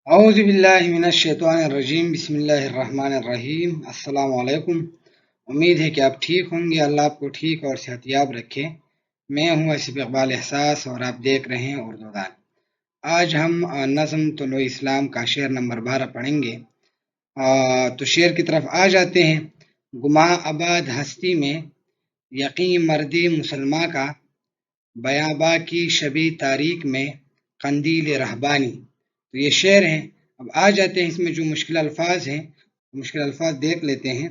اعوذ باللہ من الشیطان الرجیم بسم اللہ الرحمن الرحیم السلام علیکم۔ امید ہے کہ آپ ٹھیک ہوں گے، اللہ آپ کو ٹھیک اور صحت یاب رکھے۔ میں ہوں اسف اقبال احساس اور آپ دیکھ رہے ہیں اردو دان۔ آج ہم نظم طلوع اسلام کا شعر نمبر 12 پڑھیں گے۔ تو شعر کی طرف آ جاتے ہیں۔ گماں آباد ہستی میں یقین مردی مسلماں کا، بیاباں کی شبی تاریک میں قندیل رہبانی۔ تو یہ شعر ہیں۔ اب آ جاتے ہیں اس میں جو مشکل الفاظ ہیں، مشکل الفاظ دیکھ لیتے ہیں۔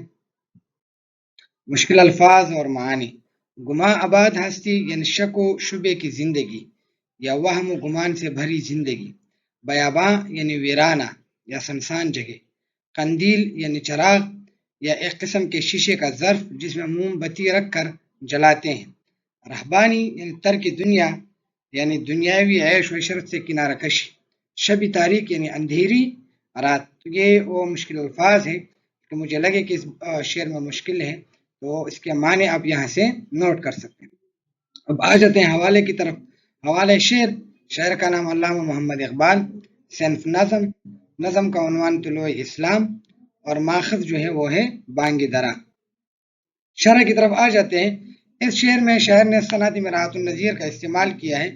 مشکل الفاظ اور معانی۔ گماں آباد ہستی یعنی شک و شبے کی زندگی یا وہم و گمان سے بھری زندگی۔ بیاباں یعنی ویرانہ یا سنسان جگہ۔ قندیل یعنی چراغ یا ایک قسم کے شیشے کا ظرف جس میں موم بتی رکھ کر جلاتے ہیں۔ رہبانی یعنی ترک دنیا یعنی دنیاوی عیش و عشرت سے کنارہ کشی۔ شب تاریک یعنی اندھیری رات۔ یہ وہ مشکل الفاظ ہیں کہ مجھے لگے کہ اس شعر میں مشکل ہے، تو اس کے معنی آپ یہاں سے نوٹ کر سکتے ہیں۔ اب آ جاتے ہیں حوالے کی طرف۔ حوالے شعر کا نام علامہ محمد اقبال، صنف نظم، نظم کا عنوان طلوع اسلام اور ماخذ جو ہے وہ ہے بانگ درا۔ شرح کی طرف آ جاتے ہیں۔ اس شعر میں شاعر نے صنعت مرآت النظیر کا استعمال کیا ہے۔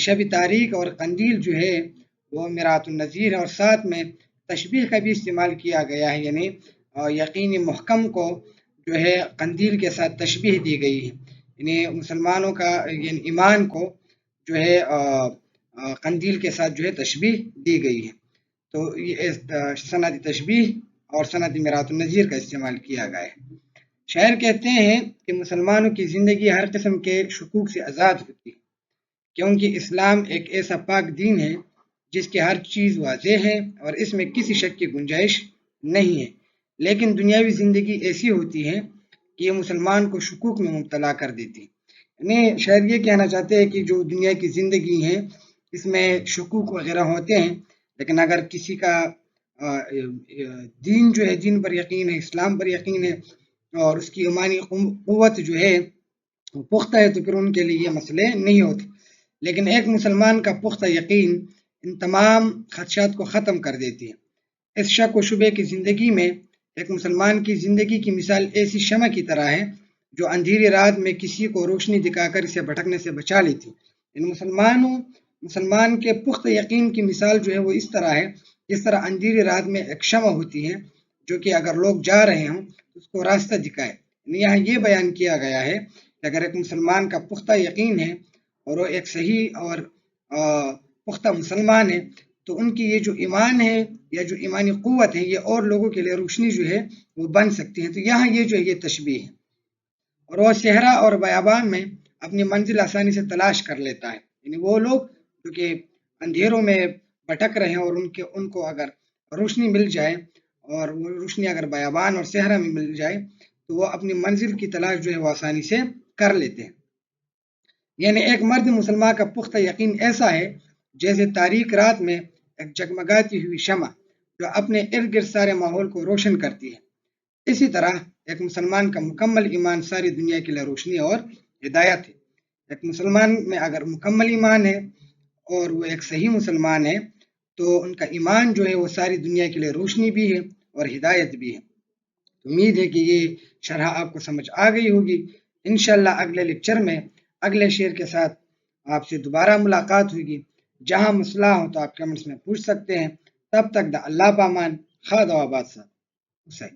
شب تاریک اور قندیل جو ہے وہ مرآت النظیر ہے، اور ساتھ میں تشبیہ کا بھی استعمال کیا گیا ہے، یعنی یقینی محکم کو جو ہے قندیل کے ساتھ تشبیہ دی گئی ہے، یعنی مسلمانوں کا یعنی ایمان کو جو ہے قندیل کے ساتھ جو ہے تشبیہ دی گئی ہے۔ تو یہ صنعت تشبیہ اور صنعت مرآت النظیر کا استعمال کیا گیا ہے۔ شاعر کہتے ہیں کہ مسلمانوں کی زندگی ہر قسم کے شکوک سے آزاد ہوتی ہے، کیونکہ اسلام ایک ایسا پاک دین ہے جس کی ہر چیز واضح ہے اور اس میں کسی شک کی گنجائش نہیں ہے، لیکن دنیاوی زندگی ایسی ہوتی ہے کہ یہ مسلمان کو شکوک میں مبتلا کر دیتی ہے۔ یعنی شاعر یہ کہنا چاہتے ہیں کہ جو دنیا کی زندگی ہے اس میں شکوک وغیرہ ہوتے ہیں، لیکن اگر کسی کا دین جو ہے، دین پر یقین ہے، اسلام پر یقین ہے اور اس کی ایمانی قوت جو ہے پختہ ہے، تو پھر ان کے لیے یہ مسئلے نہیں ہوتے۔ لیکن ایک مسلمان کا پختہ یقین ان تمام خدشات کو ختم کر دیتی ہے۔ اس شک و شبے کی زندگی میں ایک مسلمان کی زندگی کی مثال ایسی شمع کی طرح ہے جو اندھیری رات میں کسی کو روشنی دکھا کر اسے بھٹکنے سے بچا لیتی ہے۔ ان مسلمان کے پختہ یقین کی مثال جو ہے وہ اس طرح ہے جس طرح اندھیری رات میں ایک شمع ہوتی ہے جو کہ اگر لوگ جا رہے ہوں تو اس کو راستہ دکھائے۔ یہاں یہ بیان کیا گیا ہے کہ اگر ایک مسلمان کا پختہ یقین ہے اور وہ ایک صحیح اور پختہ مسلمان ہے، تو ان کی یہ جو ایمان ہے یا جو ایمانی قوت ہے یہ اور لوگوں کے لیے روشنی جو ہے وہ بن سکتی ہے۔ تو یہاں یہ جو ہے یہ تشبیہ ہے، اور وہ صحرا اور بیابان میں اپنی منزل آسانی سے تلاش کر لیتا ہے۔ یعنی وہ لوگ جو کہ اندھیروں میں بھٹک رہے ہیں اور ان کو اگر روشنی مل جائے، اور وہ روشنی اگر بیابان اور صحرا میں مل جائے، تو وہ اپنی منزل کی تلاش جو ہے وہ آسانی سے کر لیتے ہیں۔ یعنی ایک مرد مسلمان کا پختہ یقین ایسا ہے جیسے تاریک رات میں ایک جگمگاتی ہوئی شمع جو اپنے ارد گرد سارے ماحول کو روشن کرتی ہے۔ اسی طرح ایک مسلمان کا مکمل ایمان ساری دنیا کے لیے روشنی اور ہدایت ہے۔ ایک مسلمان میں اگر مکمل ایمان ہے اور وہ ایک صحیح مسلمان ہے، تو ان کا ایمان جو ہے وہ ساری دنیا کے لیے روشنی بھی ہے اور ہدایت بھی ہے۔ امید ہے کہ یہ شرح آپ کو سمجھ آ گئی ہوگی۔ انشاءاللہ اگلے لیکچر میں اگلے شعر کے ساتھ آپ سے دوبارہ ملاقات ہوگی۔ جہاں مسئلہ ہو تو آپ کمنٹس میں پوچھ سکتے ہیں۔ تب تک دا اللہ پامان، خدا و آباد صاحب حسین۔